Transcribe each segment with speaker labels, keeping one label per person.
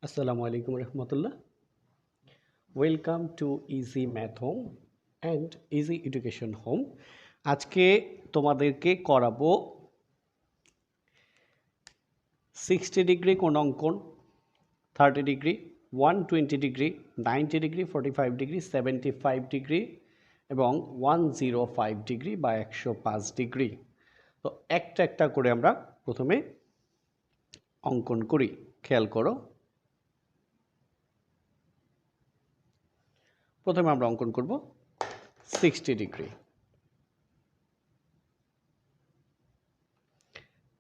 Speaker 1: আসসালামু আলাইকুম রহমতুল্লাহ। Welcome to easy math home and easy education home. আজকে তোমাদেরকে করাবো 60 ডিগ্রি কোণ অঙ্কন, 30 degree, 120 degree, 90 degree, 45 degree, 75 degree এবং 105 ডিগ্রি বা 105 ডিগ্রি। তো একটা একটা করে আমরা প্রথমে অঙ্কন করি। খেয়াল করো, প্রথমে আমরা অঙ্কন করব 60 ডিগ্রি,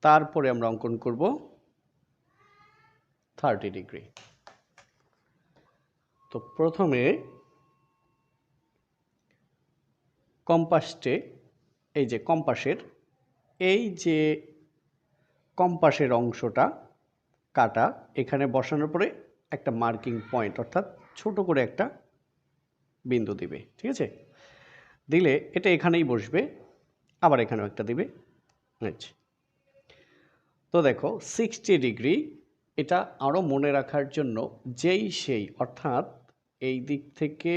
Speaker 1: তারপরে আমরা অঙ্কন করব 30 ডিগ্রি। তো প্রথমে কম্পাসে এই যে কম্পাসের অংশটা কাটা, এখানে বসানোর পরে একটা মার্কিং পয়েন্ট অর্থাৎ ছোট করে একটা বিন্দু দিবে। ঠিক আছে, দিলে এটা এখানেই বসবে, আবার এখানেও একটা দিবে। আচ্ছা, তো দেখো 60 ডিগ্রি, এটা আরও মনে রাখার জন্য সেই অর্থাৎ এই দিক থেকে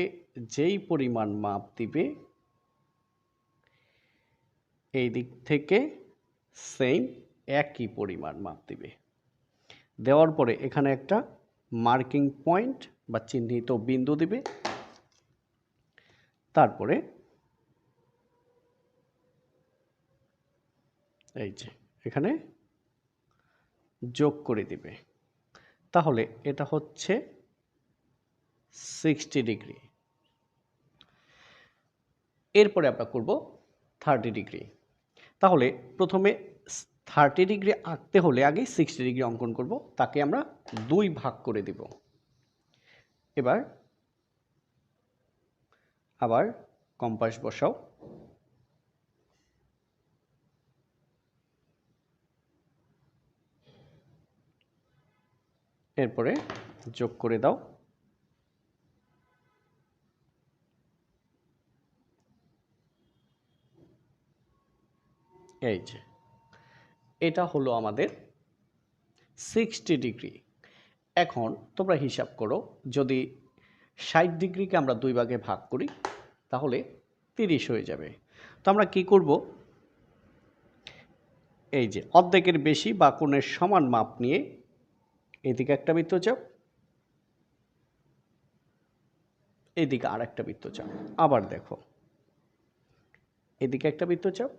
Speaker 1: যেই পরিমাণ মাপ দিবে এই দিক থেকে সেম একই পরিমাণ মাপ দিবে। দেওয়ার পরে এখানে একটা মার্কিং পয়েন্ট বা চিহ্নিত বিন্দু দিবে, তারপরে এই যে এখানে যোগ করে দিবে। তাহলে এটা হচ্ছে 60 ডিগ্রি। এরপরে আমরা করব 30 ডিগ্রি। তাহলে প্রথমে 30 ডিগ্রি আঁকতে হলে আগে 60 ডিগ্রি অঙ্কন করব, তাকে আমরা 2 ভাগ করে দিব। এবার আবার কম্পাস বসাও, এরপরে যোগ করে দাও। এই যে এটা হলো আমাদের 60 ডিগ্রি। এখন তোমরা হিসাব করো, যদি 60 ডিগ্রিকে আমরা 2 ভাগে ভাগ করি তাহলে 30 হয়ে যাবে। তো আমরা কি করব, এই যে অর্ধেকের বেশি বা কোণের সমান মাপ নিয়ে এদিকে একটা বৃত্তচাপ, এদিকে আর একটা বৃত্তচাপ। আবার দেখো এদিকে একটা বৃত্তচাপ,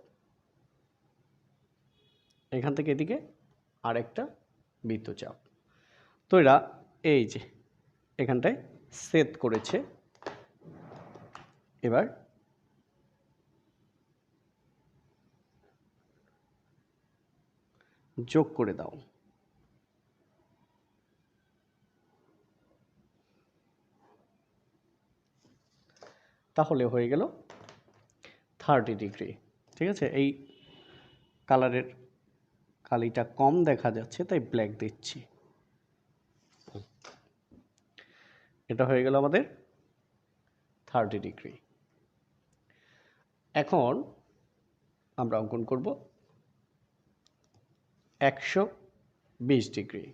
Speaker 1: এখান থেকে এদিকে আর একটা বৃত্তচাপ। তো এরা এই যে এখানটায় ছেদ করেছে। এবার যোগ করে দাও। তাহলে হয়ে গেল 30 ডিগ্রি। ঠিক আছে, এই কালারের কালিটা কম দেখা যাচ্ছে তাই ব্ল্যাক দিচ্ছি। এটা হয়ে গেল আমাদের 30 ডিগ্রি। এখন আমরা অঙ্কন করব 120 ডিগ্রি।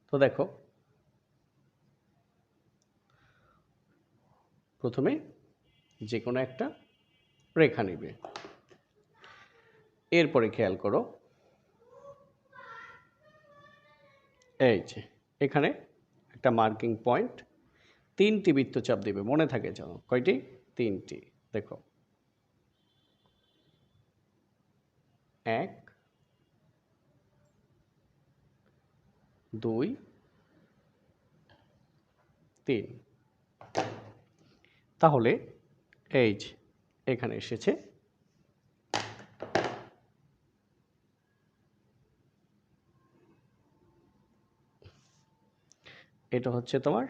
Speaker 1: তো দেখো প্রথমে যে কোনো একটা রেখা নেবে, এরপরে খেয়াল করো এই যে এখানে একটা মার্কিং পয়েন্ট, 3টি বৃত্তচাপ দেবে, মনে থাকে যেন। কয়টি? 3টি। দেখো 1 2 3। তাহলে এই যে এখানে এসেছে। এটা হচ্ছে তোমার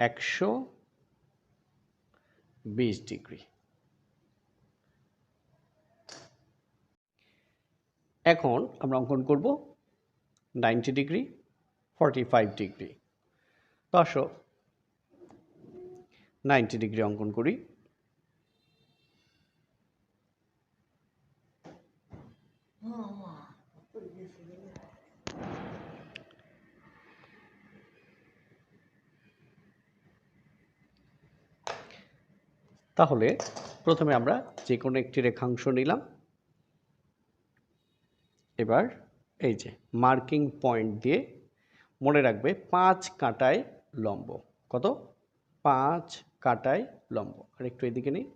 Speaker 1: 120 ডিগ্রি। এখন আমরা অঙ্কন করব 90 ডিগ্রি, 45 ডিগ্রি। তো আসো 90 ডিগ্রি অঙ্কন করি। তাহলে প্রথমে আমরা যে কোনো একটি রেখাংশ নিলাম। এবার এই যে মার্কিং পয়েন্ট দিয়ে মনে রাখবে 5 কাটায় লম্ব। কত? 5 কাটায় লম্ব। আর একটু এদিকে নিই,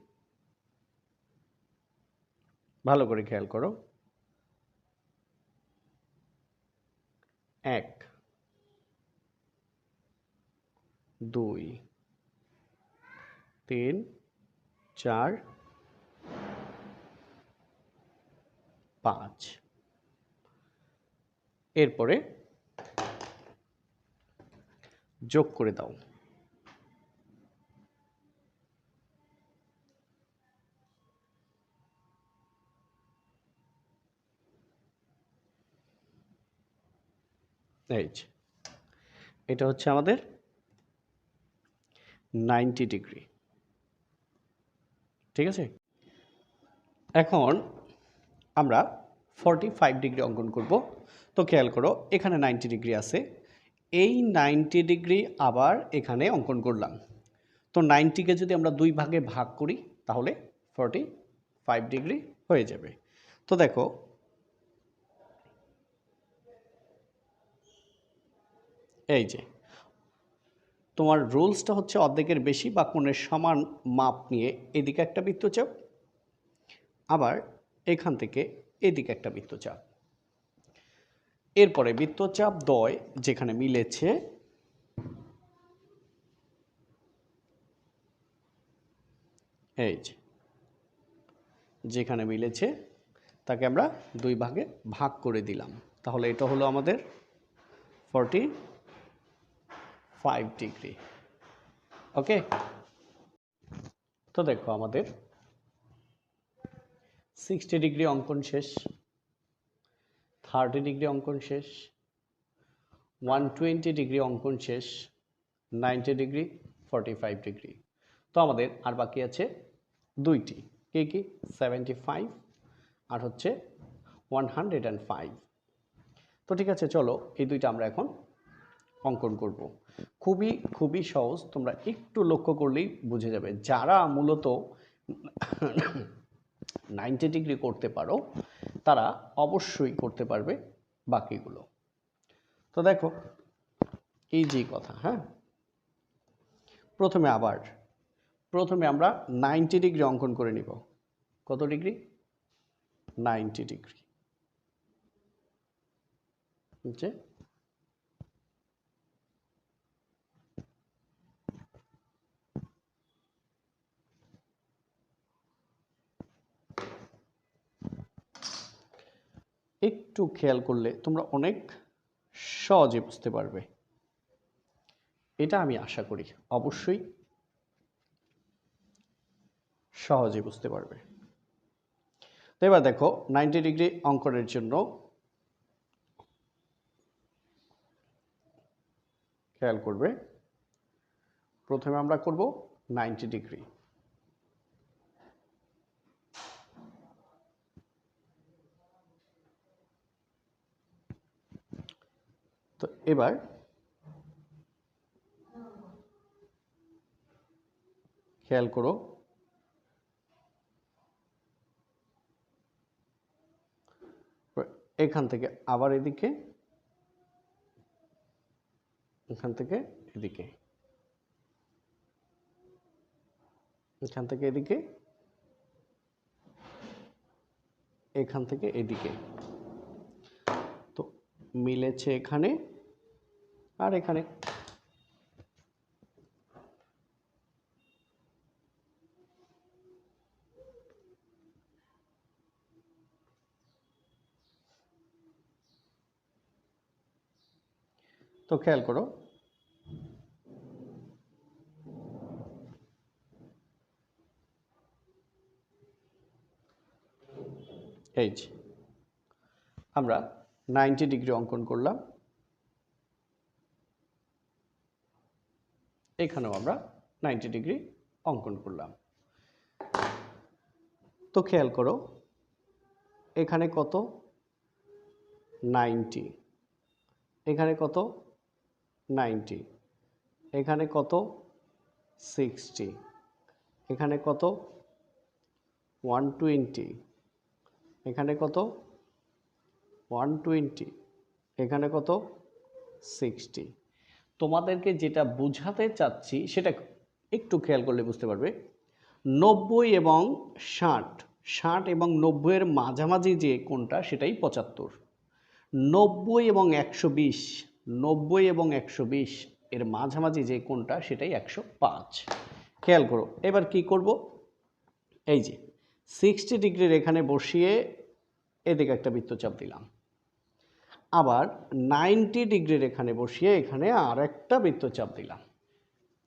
Speaker 1: ভালো করে খেয়াল করো। 1 2 3 4 5। এরপরে যোগ করে দাও। এই যে এটা হচ্ছে আমাদের 90 ডিগ্রি। ঠিক আছে, এখন আমরা 45 ডিগ্রি অঙ্কন করব। তো খেয়াল করো এখানে 90 ডিগ্রি আছে, এই 90 ডিগ্রি আবার এখানে অঙ্কন করলাম। তো 90কে যদি আমরা 2 ভাগে ভাগ করি তাহলে 45 ডিগ্রি হয়ে যাবে। তো দেখো এই যে তোমার রুলসটা হচ্ছে অর্ধেকের বেশি বা কোণের সমান মাপ নিয়ে এদিকে একটা বৃত্তচাপ, আবার এখান থেকে এদিকে একটা বৃত্তচাপ। এরপরে বৃত্তচাপ দ্বয় যেখানে মিলেছে এই যে যেখানে মিলেছে তাকে আমরা 2 ভাগে ভাগ করে দিলাম। তাহলে এটা হলো আমাদের 45 ডিগ্রি। ওকে, তো দেখো আমাদের 60 ডিগ্রি অঙ্কন শেষ, 30 ডিগ্রি অঙ্কন শেষ, 120 ডিগ্রি অঙ্কন শেষ, 90 ডিগ্রি, 45 ডিগ্রি। তো আমাদের আর বাকি আছে দুইটি, কি 75 আর হচ্ছে 105। তো ঠিক আছে, চলো এই দুইটা আমরা এখন অঙ্কন করব। খুবই সহজ, তোমরা একটু লক্ষ্য করলেই বুঝে যাবে। যারা মূলত 90 ডিগ্রি করতে পারো তারা অবশ্যই করতে পারবে বাকিগুলো। তো দেখো ইজি কথা। হ্যাঁ, প্রথমে আমরা 90 ডিগ্রি অঙ্কন করে নিব। কত ডিগ্রি? 90 ডিগ্রি। বুঝছে? একটু খেয়াল করলে তোমরা অনেক সহজে বুঝতে পারবে, এটা আমি আশা করি। অবশ্যই সহজে বুঝতে পারবে। তো এবার দেখো 90 ডিগ্রি অঙ্কনের জন্য খেয়াল করবে, প্রথমে আমরা করব 90 ডিগ্রি। তো এবার খেয়াল করো এখান থেকে আবার এদিকে, এখান থেকে এদিকে, এখান থেকে এদিকে, এখান থেকে এদিকে। তো মিলেছে এখানে আর এখানে। তো খেয়াল করো এই যে আমরা 90 ডিগ্রি অঙ্কন করলাম, এখানেও আমরা 90 ডিগ্রি অঙ্কন করলাম। তো খেয়াল করো এখানে কত? 90, এখানে কত? 90, এখানে কত? 60, এখানে কত 120, এখানে কত 120, এখানে কত 60। তোমাদেরকে যেটা বোঝাতে চাচ্ছি সেটা একটু খেয়াল করলে বুঝতে পারবে। 90 এবং 60, 60 এবং 90 এর মাঝামাঝি যে কোণটা সেটাই 75। 90 এবং 120, 90 এবং 120 এর মাঝামাঝি যে কোণটা সেটাই 105। খেয়াল করো, এবার কি করব, এই যে 60 ডিগ্রির এখানে বসিয়ে এদিকে একটা বৃত্তচাপ দিলাম, আবার 90 ডিগ্রির এখানে বসিয়ে এখানে আর একটা বৃত্তচাপ দিলাম।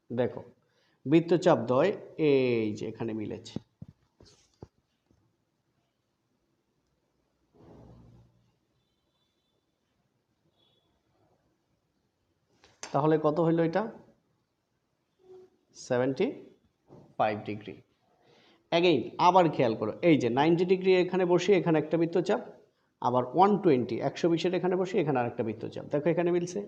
Speaker 1: দেখো বৃত্তচাপ দ্বয় এই যে এখানে মিলেছে। তাহলে কত হইল এটা 75 ডিগ্রি। অ্যাগেইন আবার খেয়াল করো, এই যে 90 ডিগ্রি এখানে বসিয়ে এখানে একটা বৃত্তচাপ, আবার 120 120 এখানে বসিয়ে এখানে আরেকটা বৃত্তচাপ। দেখো এখানে মিলছে।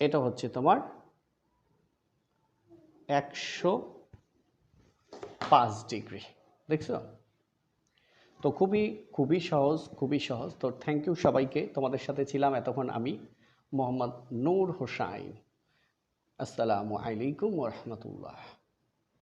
Speaker 1: এটা হচ্ছে তোমার 105 ডিগ্রি। দেখছো? তো খুবই সহজ, খুবই সহজ। তো থ্যাংক ইউ সবাইকে, তোমাদের সাথে ছিলাম এতক্ষণ আমি মোহাম্মদ নূর হোসাইন। আসসালামু আলাইকুম ওয়া রাহমাতুল্লাহ।